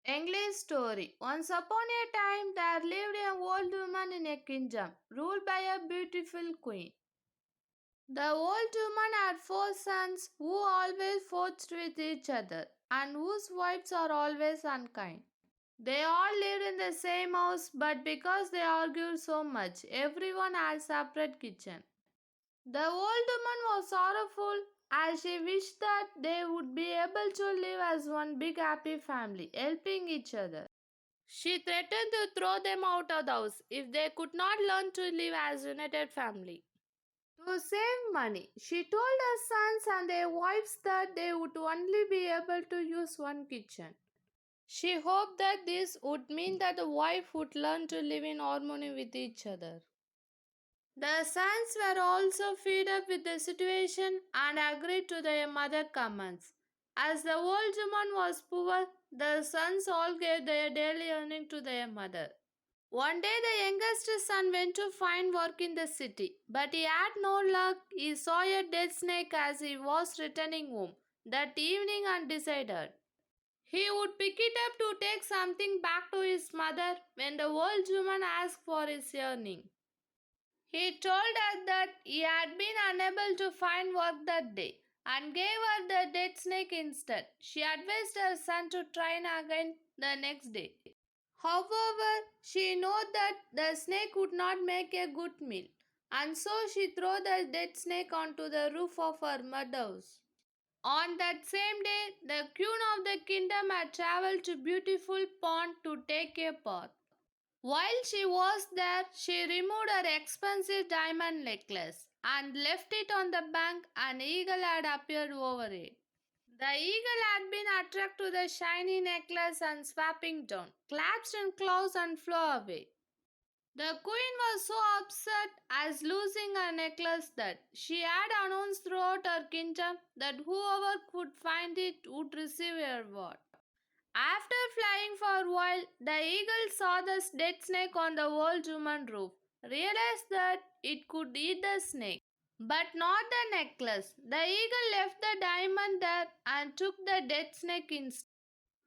English story. Once upon a time, there lived an old woman in a kingdom ruled by a beautiful queen. The old woman had four sons who always fought with each other and whose wives are always unkind. They all lived in the same house, but because they argued so much, everyone had separate kitchen. The old woman was sorrowful as she wished that they would be able to live as one big happy family, helping each other. She threatened to throw them out of the house if they could not learn to live as a united family. To save money, she told her sons and their wives that they would only be able to use one kitchen. She hoped that this would mean that the wife would learn to live in harmony with each other. The sons were also fed up with the situation and agreed to their mother's commands. As the old woman was poor, the sons all gave their daily earning to their mother. One day the youngest son went to find work in the city, but he had no luck. He saw a dead snake as he was returning home that evening and decided he would pick it up to take something back to his mother when the old woman asked for his earning. He told her that he had been unable to find work that day and gave her the dead snake instead. She advised her son to try again the next day. However, she knew that the snake would not make a good meal, and so she threw the dead snake onto the roof of her mud house. On that same day, the queen of the kingdom had traveled to beautiful pond to take a bath. While she was there, she removed her expensive diamond necklace and left it on the bank. An eagle had appeared over it. The eagle had been attracted to the shiny necklace and swooping down, collapsed in clouds and flew away. The queen was so upset as losing her necklace that she had announced throughout her kingdom that whoever could find it would receive a reward. After flying for a while, the eagle saw the dead snake on the old woman's roof, realized that it could eat the snake, but not the necklace. The eagle left the diamond there and took the dead snake instead.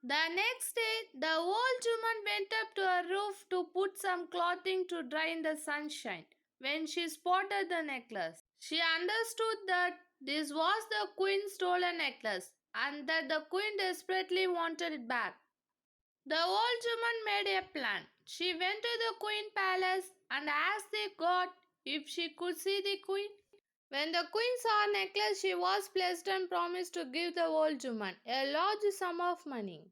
The next day, the old woman went up to her roof to put some clothing to dry in the sunshine. When she spotted the necklace, she understood that this was the queen's stolen necklace and that the queen desperately wanted it back. The old woman made a plan. She went to the queen palace and asked the god if she could see the queen. When the queen saw her necklace, she was pleased and promised to give the old woman a large sum of money.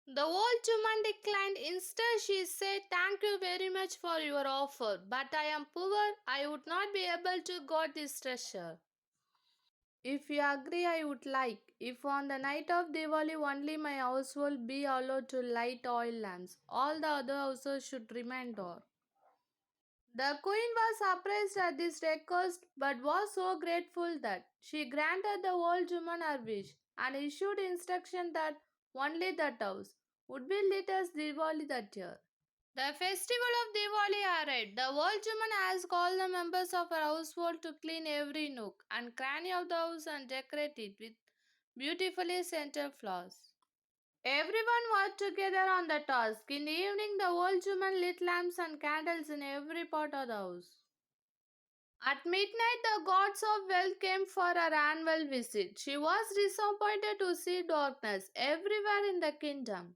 The old woman declined. Instead, she said, "Thank you very much for your offer, but I am poor. I would not be able to get this treasure. If you agree, I would like, if on the night of Diwali only my household be allowed to light oil lamps, all the other houses should remain dark." The queen was surprised at this request but was so grateful that she granted the old woman her wish and issued instruction that only that house would be lit as Diwali that year. The festival of Diwali arrived. The old woman asked all the members of her household to clean every nook and cranny of the house and decorate it with beautifully scented flowers. Everyone worked together on the task. In the evening, the old woman lit lamps and candles in every part of the house. At midnight, the gods of wealth came for her annual visit. She was disappointed to see darkness everywhere in the kingdom.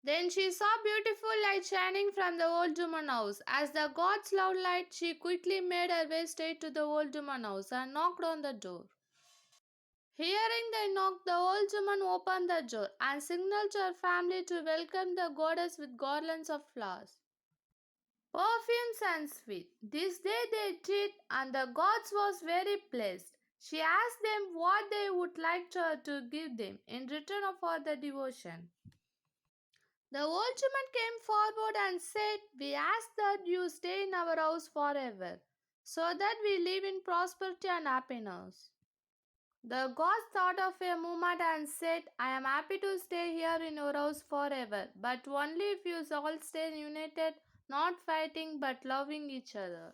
Then she saw beautiful light shining from the old woman house. As the gods loved light, she quickly made her way straight to the old woman house and knocked on the door. Hearing the knock, the old woman opened the door and signaled to her family to welcome the goddess with garlands of flowers, perfumes and sweet. This day they did, and the gods was very pleased. She asked them what they would like her to give them in return for the devotion. The old woman came forward and said, "We ask that you stay in our house forever, so that we live in prosperity and happiness." The gods thought of a moment and said, "I am happy to stay here in your house forever, but only if you all stay united, not fighting but loving each other.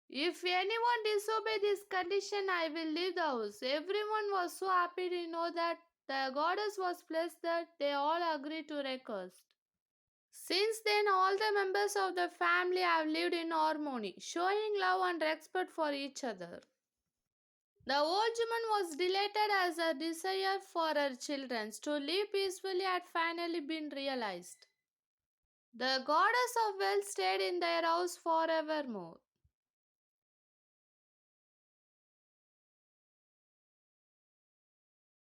If anyone disobey this condition, I will leave the house." Everyone was so happy to know that The goddess was pleased that they all agreed to request. Since then, all the members of the family have lived in harmony, showing love and respect for each other. The old woman was delighted as her desire for her children to live peacefully had finally been realized. The goddess of wealth stayed in their house forevermore.